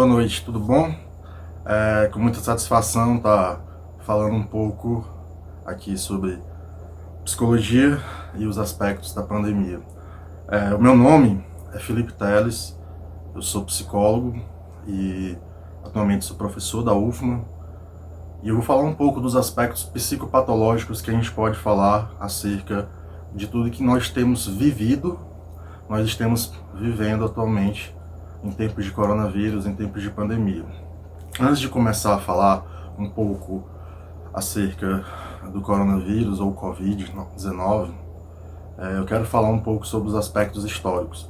noite, tudo bom? Com muita satisfação tá falando um pouco aqui sobre psicologia e os aspectos da pandemia. O meu nome é Felipe Teles, eu sou psicólogo e atualmente sou professor da UFMA e eu vou falar um pouco dos aspectos psicopatológicos que a gente pode falar acerca de tudo que nós temos vivido, nós estamos vivendo atualmente em tempos de coronavírus, em tempos de pandemia. Antes de começar a falar um pouco acerca do coronavírus ou Covid-19, eu quero falar um pouco sobre os aspectos históricos.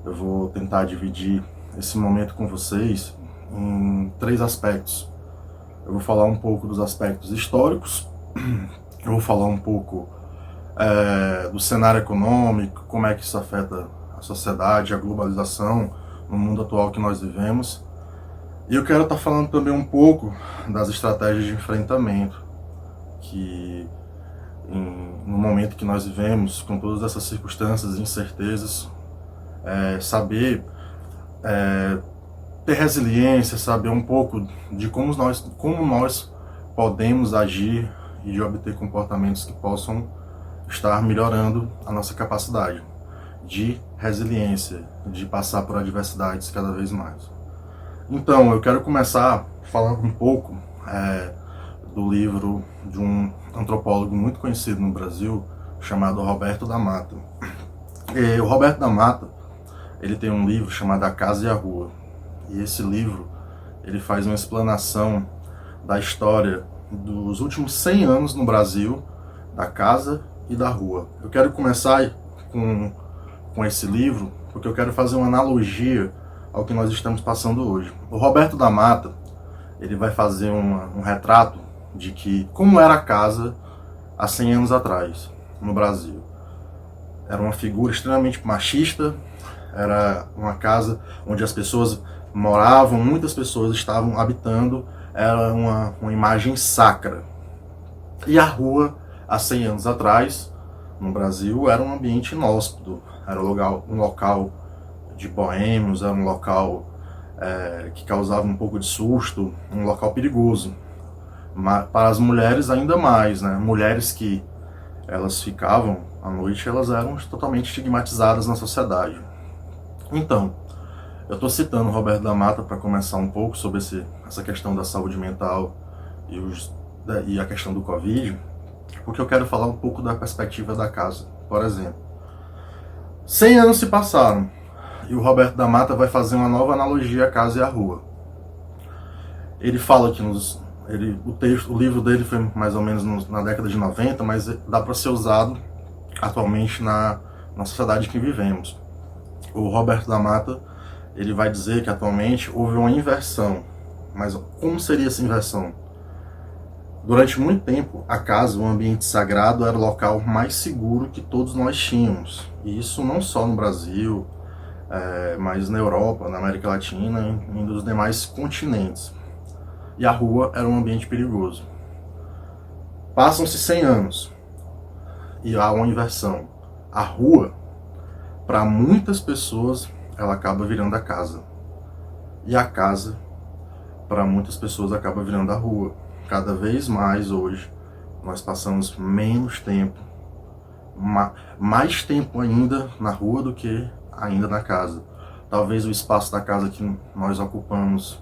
Eu vou tentar dividir esse momento com vocês em 3 aspectos. Eu vou falar um pouco dos aspectos históricos, eu vou falar um pouco do cenário econômico, como é que isso afeta a sociedade, a globalização no mundo atual que nós vivemos. E eu quero estar falando também um pouco das estratégias de enfrentamento, que no momento que nós vivemos, com todas essas circunstâncias e incertezas, saber ter resiliência, saber um pouco de como nós podemos agir e de obter comportamentos que possam estar melhorando a nossa capacidade de resiliência, de passar por adversidades cada vez mais. Então, eu quero começar falando um pouco do livro de um antropólogo muito conhecido no Brasil, chamado Roberto da Mata. O Roberto da Mata, ele tem um livro chamado A Casa e a Rua. E esse livro, ele faz uma explanação da história dos últimos 100 anos no Brasil, da casa e da rua. Eu quero começar com esse livro, porque eu quero fazer uma analogia ao que nós estamos passando hoje. O Roberto da Mata, ele vai fazer um retrato de como era a casa há 100 anos atrás, no Brasil. Era uma figura extremamente machista, era uma casa onde as pessoas moravam, muitas pessoas estavam habitando, era uma imagem sacra. E a rua, há 100 anos atrás, no Brasil, era um ambiente inóspito, era um local de boêmios, era um local que causava um pouco de susto, um local perigoso. Mas para as mulheres ainda mais, né? Mulheres que elas ficavam à noite, elas eram totalmente estigmatizadas na sociedade. Então, eu estou citando o Roberto da Mata para começar um pouco sobre essa questão da saúde mental e a questão do Covid, porque eu quero falar um pouco da perspectiva da casa. Por exemplo, 100 anos se passaram e o Roberto da Mata vai fazer uma nova analogia à casa e à rua. Ele fala que o livro dele foi mais ou menos na década de 90, mas dá para ser usado atualmente na sociedade que vivemos. O Roberto da Mata, ele vai dizer que atualmente houve uma inversão. Mas como seria essa inversão? Durante muito tempo, a casa, o ambiente sagrado, era o local mais seguro que todos nós tínhamos. E isso não só no Brasil, mas na Europa, na América Latina e nos demais continentes. E a rua era um ambiente perigoso. Passam-se 100 anos e há uma inversão. A rua, para muitas pessoas, ela acaba virando a casa. E a casa, para muitas pessoas, acaba virando a rua. Cada vez mais hoje, nós passamos menos tempo, mais tempo ainda na rua do que ainda na casa. Talvez o espaço da casa que nós ocupamos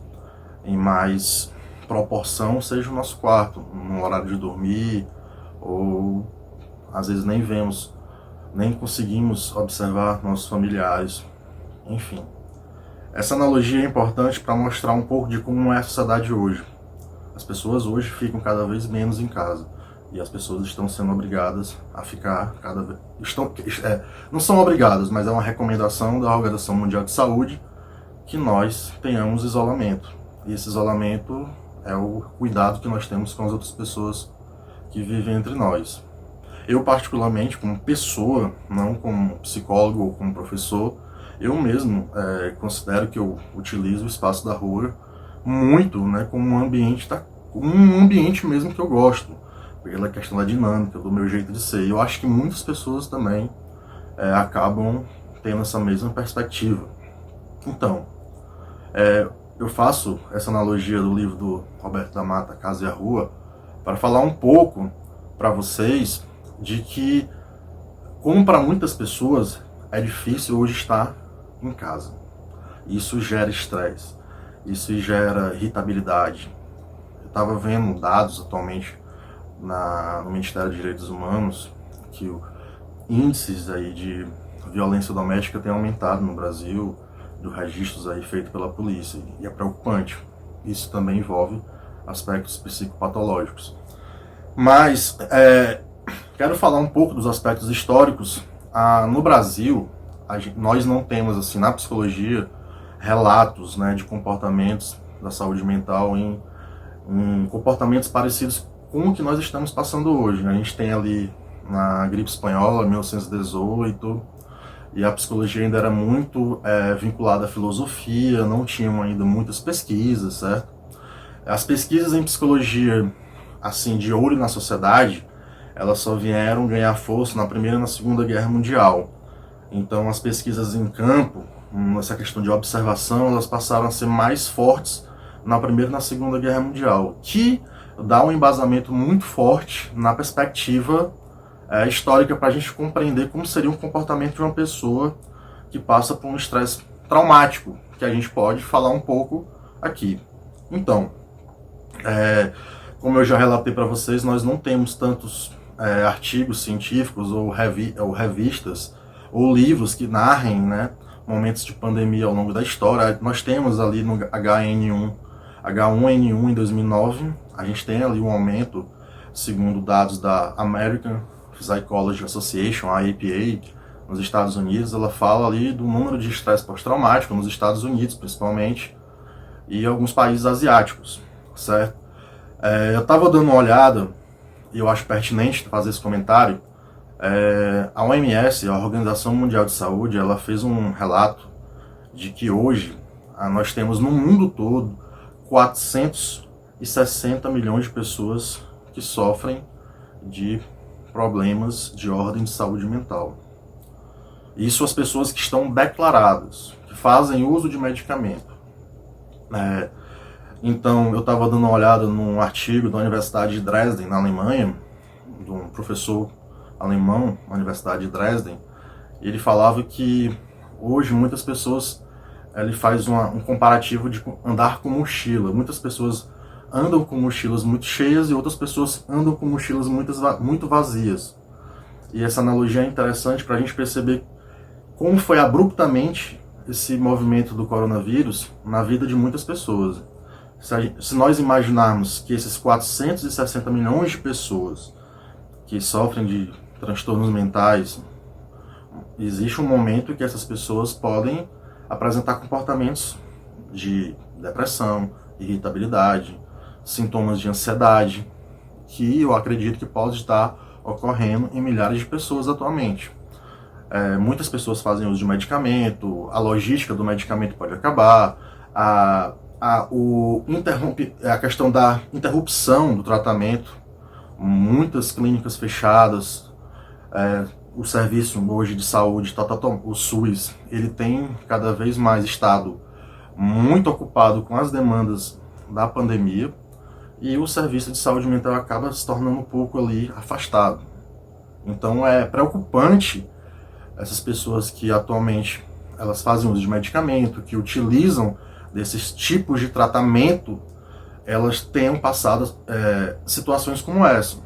em mais proporção seja o nosso quarto, no horário de dormir, ou às vezes nem conseguimos observar nossos familiares. Enfim, essa analogia é importante para mostrar um pouco de como é a sociedade hoje. As pessoas hoje ficam cada vez menos em casa e as pessoas estão sendo obrigadas a ficar não são obrigadas, mas é uma recomendação da Organização Mundial de Saúde que nós tenhamos isolamento. E esse isolamento é o cuidado que nós temos com as outras pessoas que vivem entre nós. Eu, particularmente, como pessoa, não como psicólogo ou como professor, eu mesmo considero que eu utilizo o espaço da rua muito, né, como um ambiente mesmo que eu gosto, pela questão da dinâmica, do meu jeito de ser. E eu acho que muitas pessoas também acabam tendo essa mesma perspectiva. Então, eu faço essa analogia do livro do Roberto da Mata, Casa e a Rua, para falar um pouco para vocês de que, como para muitas pessoas, é difícil hoje estar em casa. Isso gera estresse, isso gera irritabilidade. Eu estava vendo dados atualmente no Ministério dos Direitos Humanos que o índices aí de violência doméstica tem aumentado no Brasil, dos registros aí feitos pela polícia, e é preocupante. Isso também envolve aspectos psicopatológicos. Mas quero falar um pouco dos aspectos históricos. No Brasil, nós não temos, assim, na psicologia, relatos, né, de comportamentos da saúde mental em comportamentos parecidos com o que nós estamos passando hoje, né? A gente tem ali na gripe espanhola, 1918, e a psicologia ainda era muito vinculada à filosofia, não tinham ainda muitas pesquisas, certo? As pesquisas em psicologia, assim, de olho na sociedade, elas só vieram ganhar força na Primeira e na Segunda Guerra Mundial. Então, as pesquisas em campo, essa questão de observação, elas passaram a ser mais fortes na Primeira e na Segunda Guerra Mundial, que dá um embasamento muito forte na perspectiva histórica para a gente compreender como seria um comportamento de uma pessoa que passa por um estresse traumático, que a gente pode falar um pouco aqui. Então, como eu já relatei para vocês, nós não temos tantos artigos científicos ou revistas ou livros que narrem, né, momentos de pandemia ao longo da história. Nós temos ali no H1N1 em 2009, a gente tem ali um aumento, segundo dados da American Psychology Association, a APA, nos Estados Unidos. Ela fala ali do número de estresse pós-traumático nos Estados Unidos, principalmente, e alguns países asiáticos, certo? Eu estava dando uma olhada, e eu acho pertinente fazer esse comentário. A OMS, a Organização Mundial de Saúde, ela fez um relato de que hoje nós temos no mundo todo 460 milhões de pessoas que sofrem de problemas de ordem de saúde mental. Isso as pessoas que estão declaradas, que fazem uso de medicamento. Então, eu estava dando uma olhada num artigo da Universidade de Dresden, na Alemanha, de um professor alemão na Universidade de Dresden. Ele falava que hoje muitas pessoas, ele faz um comparativo de andar com mochila. Muitas pessoas andam com mochilas muito cheias e outras pessoas andam com mochilas muito vazias. E essa analogia é interessante para a gente perceber como foi abruptamente esse movimento do coronavírus na vida de muitas pessoas. Se nós imaginarmos que esses 460 milhões de pessoas que sofrem de transtornos mentais, existe um momento em que essas pessoas podem apresentar comportamentos de depressão, irritabilidade, sintomas de ansiedade, que eu acredito que pode estar ocorrendo em milhares de pessoas atualmente. Muitas pessoas fazem uso de medicamento, a logística do medicamento pode acabar, a questão da interrupção do tratamento, muitas clínicas fechadas, o serviço hoje de saúde, o SUS, ele tem cada vez mais estado muito ocupado com as demandas da pandemia, e o serviço de saúde mental acaba se tornando um pouco ali afastado. Então é preocupante essas pessoas que atualmente elas fazem uso de medicamento, que utilizam desses tipos de tratamento, elas tenham passado situações como essa.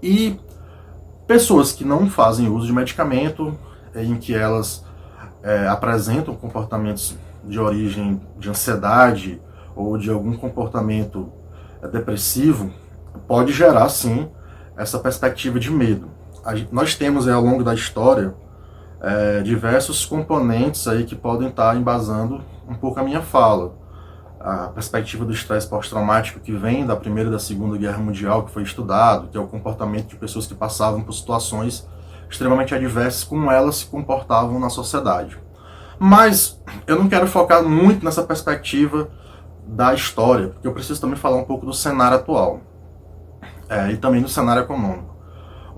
E pessoas que não fazem uso de medicamento, em que elas apresentam comportamentos de origem de ansiedade ou de algum comportamento depressivo, pode gerar sim essa perspectiva de medo. Nós temos ao longo da história diversos componentes aí que podem estar embasando um pouco a minha fala. A perspectiva do estresse pós-traumático que vem da Primeira e da Segunda Guerra Mundial, que foi estudado, que é o comportamento de pessoas que passavam por situações extremamente adversas, como elas se comportavam na sociedade. Mas eu não quero focar muito nessa perspectiva da história, porque eu preciso também falar um pouco do cenário atual e também do cenário econômico.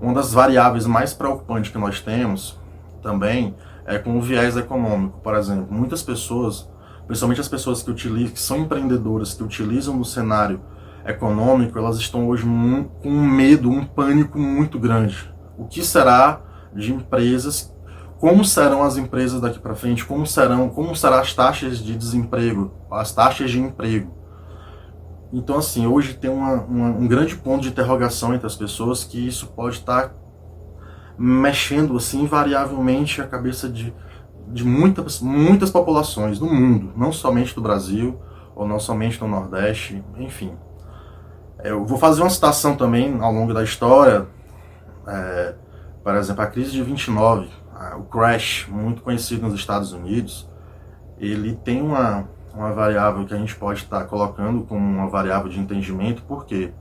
Uma das variáveis mais preocupantes que nós temos também é com o viés econômico. Por exemplo, muitas pessoas principalmente as pessoas que utilizam, que são empreendedoras, que utilizam no cenário econômico, elas estão hoje com um medo, um pânico muito grande. O que será de empresas? Como serão as empresas daqui para frente? Como serão as taxas de desemprego, as taxas de emprego? Então, assim, hoje tem um grande ponto de interrogação entre as pessoas, que isso pode estar mexendo, assim, invariavelmente a cabeça de muitas populações do mundo, não somente do Brasil, ou não somente do Nordeste, enfim. Eu vou fazer uma citação também ao longo da história, por exemplo, a crise de 29, o crash, muito conhecido nos Estados Unidos, ele tem uma variável que a gente pode estar colocando como uma variável de entendimento, porque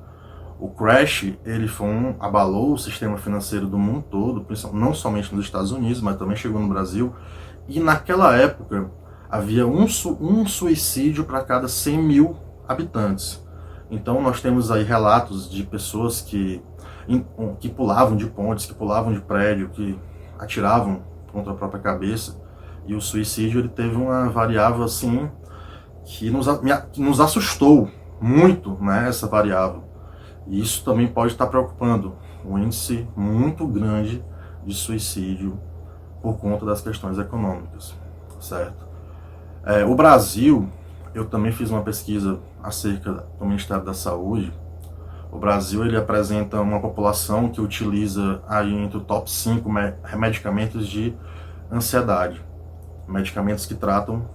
o crash, ele abalou o sistema financeiro do mundo todo, não somente nos Estados Unidos, mas também chegou no Brasil, e naquela época havia um suicídio para cada 100 mil habitantes. Então nós temos aí relatos de pessoas que pulavam de pontes, que pulavam de prédio, que atiravam contra a própria cabeça, e o suicídio ele teve uma variável assim que nos assustou muito, né, essa variável. E isso também pode estar preocupando, um índice muito grande de suicídio por conta das questões econômicas, certo? O Brasil, eu também fiz uma pesquisa acerca do Ministério da Saúde. O Brasil, ele apresenta uma população que utiliza aí entre o top 5 medicamentos de ansiedade, medicamentos que tratam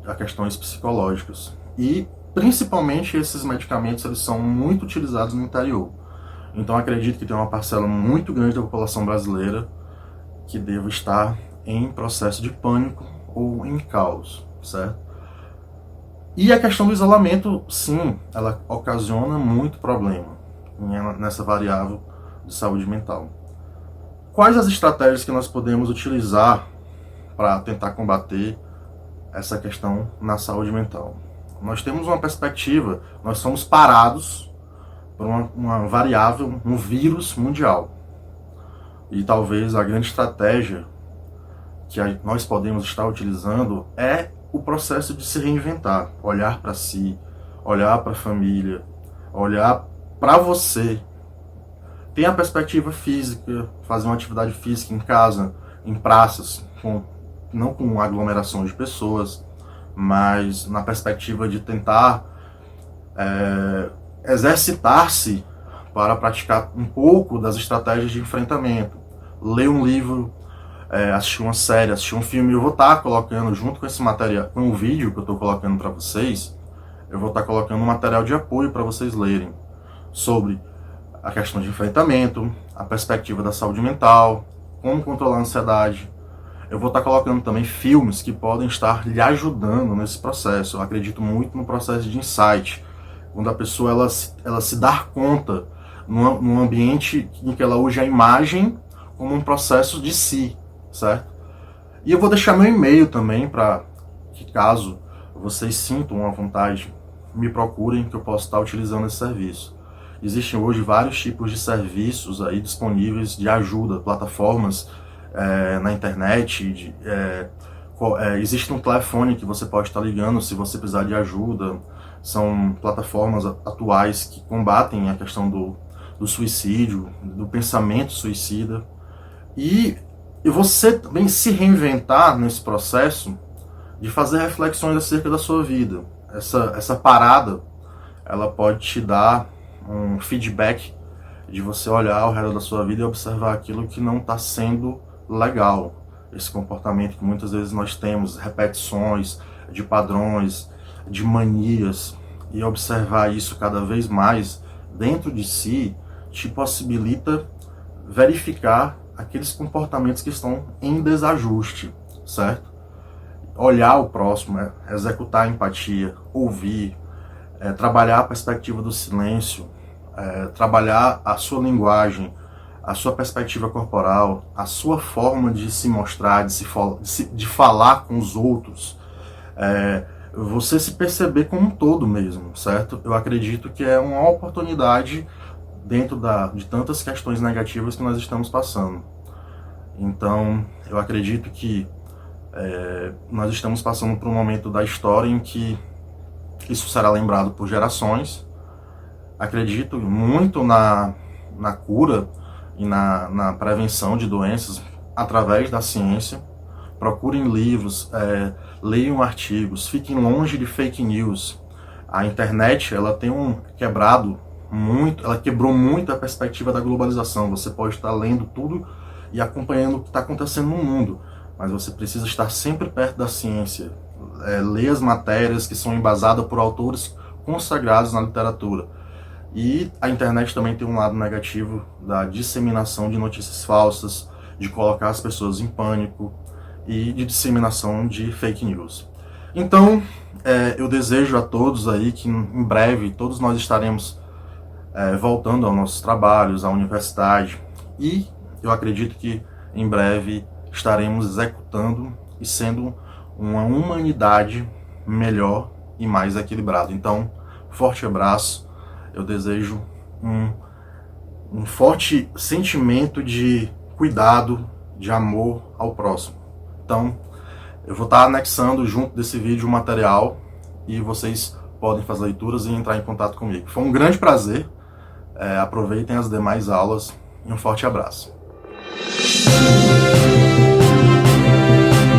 a questões psicológicas. E principalmente esses medicamentos, eles são muito utilizados no interior. Então acredito que tem uma parcela muito grande da população brasileira que deva estar em processo de pânico ou em caos, certo? E a questão do isolamento, sim, ela ocasiona muito problema nessa variável de saúde mental. Quais as estratégias que nós podemos utilizar para tentar combater essa questão na saúde mental? Nós temos uma perspectiva, nós somos parados por uma variável, um vírus mundial. E talvez a grande estratégia que nós podemos estar utilizando é o processo de se reinventar, olhar para si, olhar para a família, olhar para você. Tem a perspectiva física, fazer uma atividade física em casa, em praças, não com aglomerações de pessoas, mas na perspectiva de tentar exercitar-se para praticar um pouco das estratégias de enfrentamento. Ler um livro, assistir uma série, assistir um filme. Eu vou estar colocando, junto com esse material, com o vídeo que eu estou colocando para vocês, eu vou estar colocando um material de apoio para vocês lerem sobre a questão de enfrentamento, a perspectiva da saúde mental, como controlar a ansiedade. Eu vou estar colocando também filmes que podem estar lhe ajudando nesse processo. Eu acredito muito no processo de insight, quando a pessoa ela se dá conta num ambiente em que ela usa a imagem como um processo de si, certo? E eu vou deixar meu e-mail também para que, caso vocês sintam a vontade, me procurem, que eu possa estar utilizando esse serviço. Existem hoje vários tipos de serviços aí disponíveis de ajuda, plataformas na internet, existe um telefone que você pode estar ligando se você precisar de ajuda. São plataformas atuais que combatem a questão do suicídio, do pensamento suicida. E você também se reinventar nesse processo de fazer reflexões acerca da sua vida. Essa parada, ela pode te dar um feedback de você olhar ao redor da sua vida e observar aquilo que não está sendo legal. Esse comportamento que muitas vezes nós temos, repetições de padrões, de manias, e observar isso cada vez mais dentro de si te possibilita verificar aqueles comportamentos que estão em desajuste, certo? Olhar o próximo, executar a empatia, ouvir, trabalhar a perspectiva do silêncio, trabalhar a sua linguagem, a sua perspectiva corporal, a sua forma de se mostrar, de falar com os outros, você se perceber como um todo mesmo, certo? Eu acredito que é uma oportunidade dentro de tantas questões negativas que nós estamos passando. Então, eu acredito que Nós estamos passando por um momento da história em que isso será lembrado por gerações. Acredito muito na cura e na prevenção de doenças através da ciência. Procurem livros, leiam artigos, fiquem longe de fake news. A internet, ela tem ela quebrou muito a perspectiva da globalização. Você pode estar lendo tudo e acompanhando o que está acontecendo no mundo, mas você precisa estar sempre perto da ciência. Ler as matérias que são embasadas por autores consagrados na literatura. E a internet também tem um lado negativo da disseminação de notícias falsas, de colocar as pessoas em pânico e de disseminação de fake news. Então, eu desejo a todos aí que em breve todos nós estaremos voltando aos nossos trabalhos, à universidade, e eu acredito que em breve estaremos executando e sendo uma humanidade melhor e mais equilibrada. Então, forte abraço, eu desejo um forte sentimento de cuidado, de amor ao próximo. Então, eu vou estar anexando junto desse vídeo o material e vocês podem fazer leituras e entrar em contato comigo. Foi um grande prazer, aproveitem as demais aulas e um forte abraço.